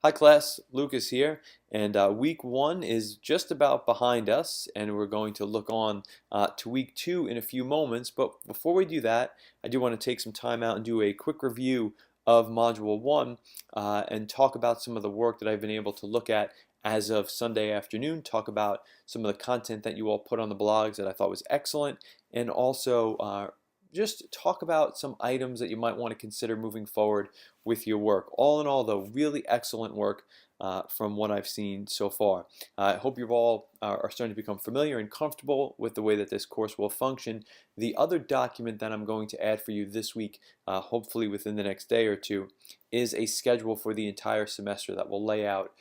Hi class, Lucas here, and week one is just about behind us, and we're going to look on to week two in a few moments. But before we do that, I do want to take some time out and do a quick review of Module 1 and talk about some of the work that I've been able to look at as of Sunday afternoon, talk about some of the content that you all put on the blogs that I thought was excellent, and also just talk about some items that you might want to consider moving forward with your work. All in all, though, really excellent work from what I've seen so far. I hope you all are starting to become familiar and comfortable with the way that this course will function. The other document that I'm going to add for you this week, hopefully within the next day or two, is a schedule for the entire semester that will lay out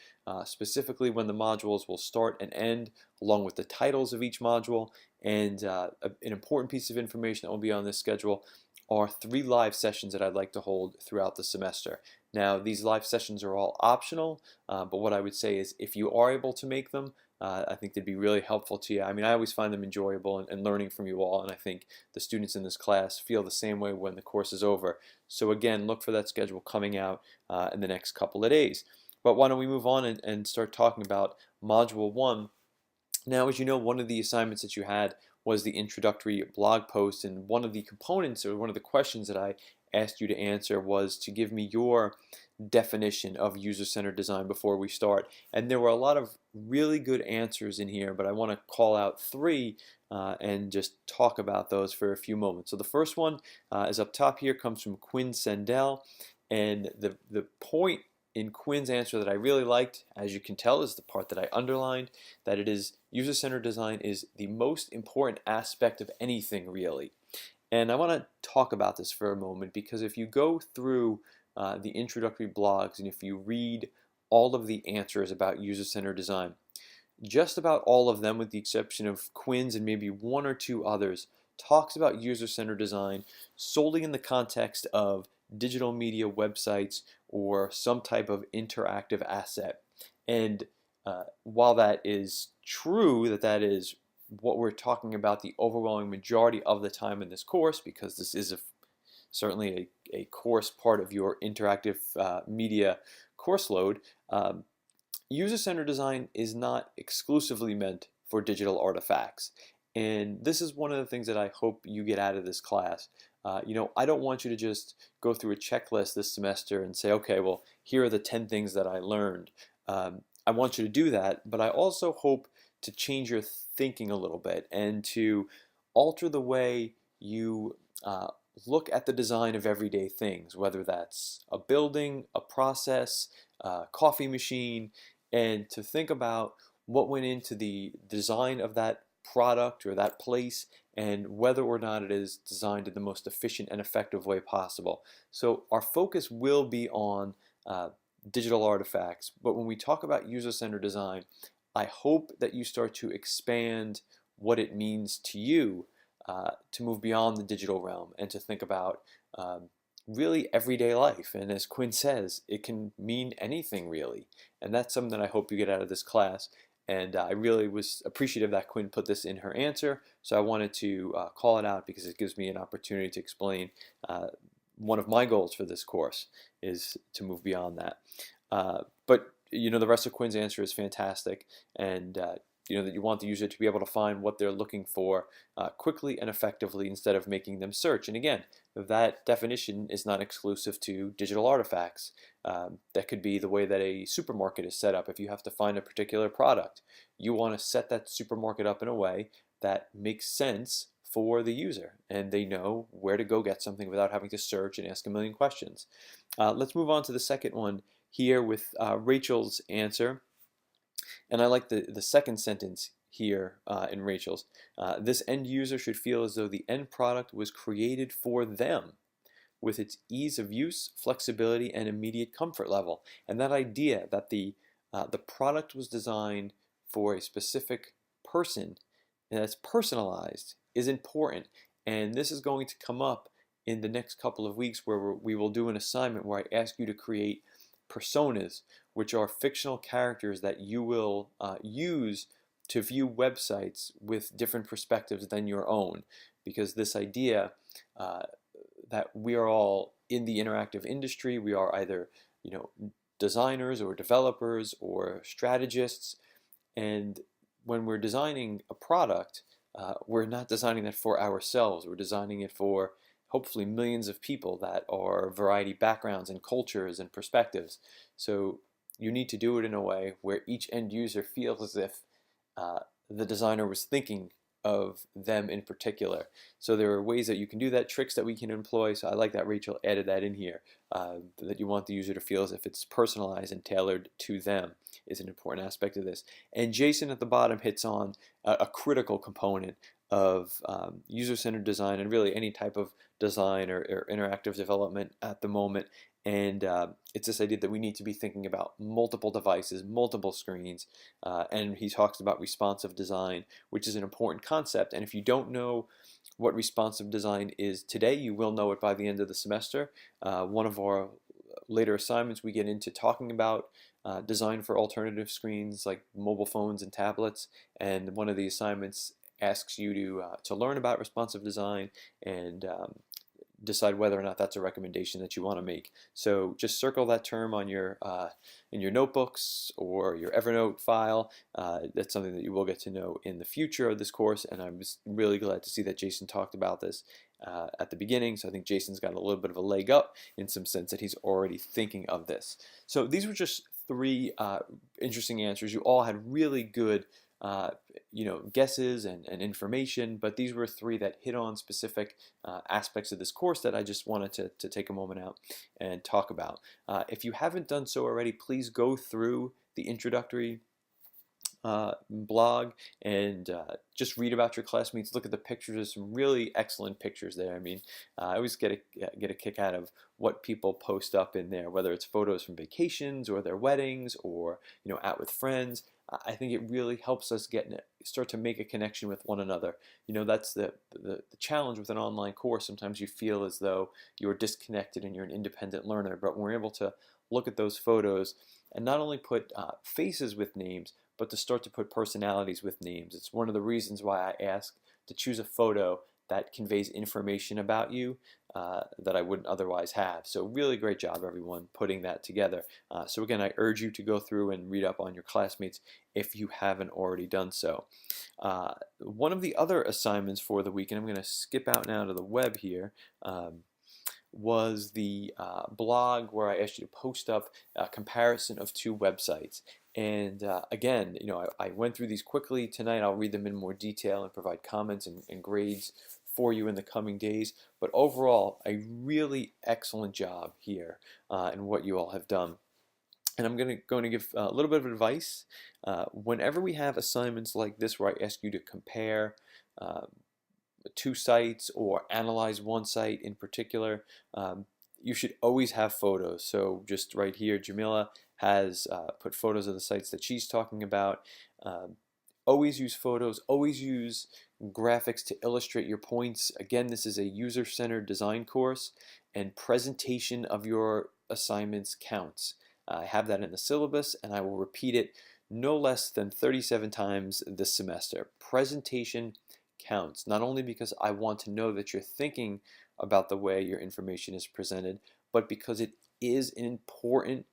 specifically when the modules will start and end, along with the titles of each module. And an important piece of information that will be on this schedule are 3 live sessions that I'd like to hold throughout the semester. Now, these live sessions are all optional, but what I would say is if you are able to make them, I think they'd be really helpful to you. I mean, I always find them enjoyable and learning from you all, and I think the students in this class feel the same way when the course is over. So again, look for that schedule coming out in the next couple of days. But why don't we move on and start talking about Module 1. Now, as you know, one of the assignments that you had was the introductory blog post, and one of the components or one of the questions that I asked you to answer was to give me your definition of user-centered design before we start. And there were a lot of really good answers in here, but I want to call out 3 and just talk about those for a few moments. So the first one is up top here, comes from Quinn Sendell, and the point in Quinn's answer that I really liked, as you can tell, is the part that I underlined, that it is user-centered design is the most important aspect of anything, really. And I want to talk about this for a moment because if you go through the introductory blogs and if you read all of the answers about user-centered design, just about all of them, with the exception of Quinn's and maybe 1 or 2 others, talks about user-centered design solely in the context of digital media websites or some type of interactive asset. And while that is true, that is what we're talking about the overwhelming majority of the time in this course, because this is certainly a course part of your interactive media course load, user-centered design is not exclusively meant for digital artifacts. And this is one of the things that I hope you get out of this class. I don't want you to just go through a checklist this semester and say, okay, well, here are the 10 things that I learned. I want you to do that, but I also hope to change your thinking a little bit and to alter the way you look at the design of everyday things, whether that's a building, a process, a coffee machine, and to think about what went into the design of that product or that place and whether or not it is designed in the most efficient and effective way possible. So our focus will be on digital artifacts, but when we talk about user-centered design, I hope that you start to expand what it means to you to move beyond the digital realm and to think about really everyday life. And as Quinn says, it can mean anything really. And that's something that I hope you get out of this class. And I really was appreciative that Quinn put this in her answer. So I wanted to call it out because it gives me an opportunity to explain one of my goals for this course is to move beyond that. But the rest of Quinn's answer is fantastic. And that you want the user to be able to find what they're looking for quickly and effectively instead of making them search. And again, that definition is not exclusive to digital artifacts. That could be the way that a supermarket is set up. If you have to find a particular product, you want to set that supermarket up in a way that makes sense for the user and they know where to go get something without having to search and ask a million questions. Let's move on to the second one here with Rachel's answer. And I like the second sentence here in Rachel's. This end user should feel as though the end product was created for them with its ease of use, flexibility, and immediate comfort level. And that idea that the product was designed for a specific person and that's personalized is important. And this is going to come up in the next couple of weeks where we will do an assignment where I ask you to create personas, which are fictional characters that you will use to view websites with different perspectives than your own. Because this idea that we are all in the interactive industry, we are either designers or developers or strategists, and when we're designing a product, we're not designing that for ourselves. We're designing it for hopefully millions of people that are variety backgrounds and cultures and perspectives. So you need to do it in a way where each end user feels as if uh, the designer was thinking of them in particular. So there are ways that you can do that, tricks that we can employ. So I like that Rachel added that in here, that you want the user to feel as if it's personalized and tailored to them is an important aspect of this. And Jason at the bottom hits on a critical component of user-centered design and really any type of design or interactive development at the moment. And it's this idea that we need to be thinking about multiple devices, multiple screens, and he talks about responsive design, which is an important concept. And if you don't know what responsive design is today, you will know it by the end of the semester. One of our later assignments, we get into talking about design for alternative screens like mobile phones and tablets, and one of the assignments asks you to learn about responsive design and decide whether or not that's a recommendation that you want to make. So just circle that term on your in your notebooks or your Evernote file. That's something that you will get to know in the future of this course, and I was really glad to see that Jason talked about this at the beginning. So I think Jason's got a little bit of a leg up in some sense that he's already thinking of this. So these were just three interesting answers. You all had really good guesses and information, but these were three that hit on specific aspects of this course that I just wanted to take a moment out and talk about. If you haven't done so already, please go through the introductory blog and just read about your classmates. Look at the pictures. There's some really excellent pictures there. I mean, I always get a kick out of what people post up in there, whether it's photos from vacations or their weddings or out with friends. I think it really helps us start to make a connection with one another. That's the challenge with an online course. Sometimes you feel as though you're disconnected and you're an independent learner, but when we're able to look at those photos and not only put faces with names, but to start to put personalities with names. It's one of the reasons why I ask to choose a photo that conveys information about you that I wouldn't otherwise have. So really great job, everyone, putting that together. So again, I urge you to go through and read up on your classmates if you haven't already done so. One of the other assignments for the week, and I'm going to skip out now to the web here, was the blog where I asked you to post up a comparison of two websites. And again, I went through these quickly tonight. I'll read them in more detail and provide comments and grades for you in the coming days. But overall, a really excellent job here in what you all have done. And I'm going to give a little bit of advice. Whenever we have assignments like this where I ask you to compare two sites or analyze one site in particular, you should always have photos. So just right here, Jamila has put photos of the sites that she's talking about. Always use photos, always use graphics to illustrate your points. Again, this is a user-centered design course, and presentation of your assignments counts. I have that in the syllabus, and I will repeat it no less than 37 times this semester. Presentation counts, not only because I want to know that you're thinking about the way your information is presented, but because it is an important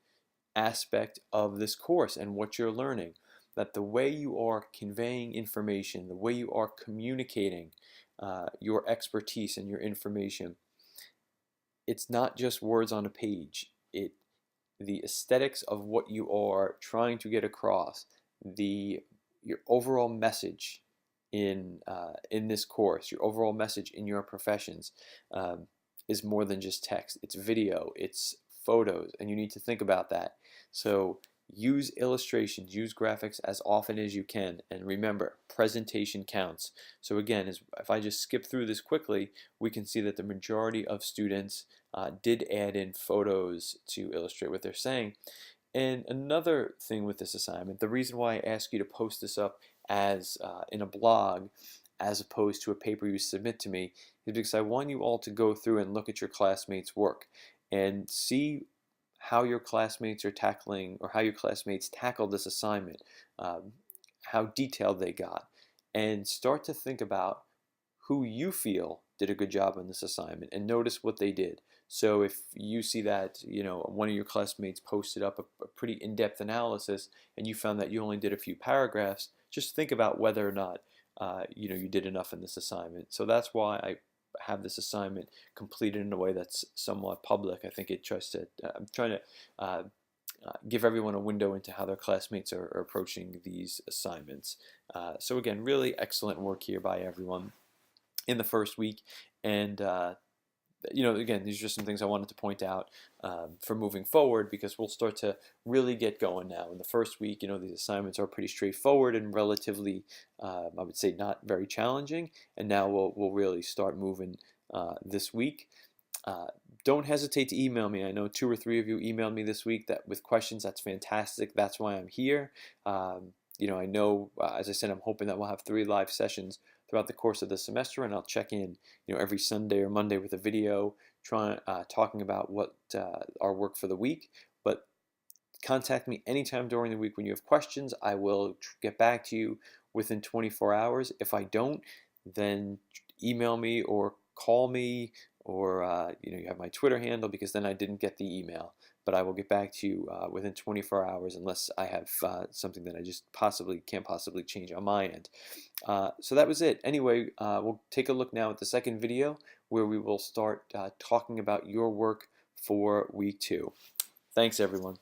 aspect of this course and what you're learning. That the way you are conveying information, the way you are communicating your expertise and your information, it's not just words on a page. The aesthetics of what you are trying to get across, your overall message in this course, your overall message in your professions is more than just text. It's video, it's photos, and you need to think about that. So use illustrations, use graphics as often as you can, and remember, presentation counts. So again, if I just skip through this quickly, we can see that the majority of students did add in photos to illustrate what they're saying. And another thing with this assignment, the reason why I ask you to post this up as in a blog as opposed to a paper you submit to me is because I want you all to go through and look at your classmates' work and see how your classmates are tackling, or how your classmates tackled this assignment, how detailed they got, and start to think about who you feel did a good job on this assignment and notice what they did. So if you see that, one of your classmates posted up a pretty in-depth analysis and you found that you only did a few paragraphs, just think about whether or not you did enough in this assignment. So that's why I have this assignment completed in a way that's somewhat public. I think it tries to, I'm trying to give everyone a window into how their classmates are approaching these assignments. So again, really excellent work here by everyone in the first week. And again, these are just some things I wanted to point out for moving forward, because we'll start to really get going now. In the first week, these assignments are pretty straightforward and relatively, I would say, not very challenging. And now we'll really start moving this week. Don't hesitate to email me. I know 2 or 3 of you emailed me this week with questions. That's fantastic. That's why I'm here. I know, as I said, I'm hoping that we'll have 3 live sessions throughout the course of the semester, and I'll check in, every Sunday or Monday with a video talking about what our work for the week. But contact me anytime during the week when you have questions. I will get back to you within 24 hours. If I don't, then email me or call me, or you have my Twitter handle, because then I didn't get the email. But I will get back to you within 24 hours, unless I have something that I just can't possibly change on my end. So that was it. Anyway, we'll take a look now at the second video, where we will start talking about your work for week 2. Thanks, everyone.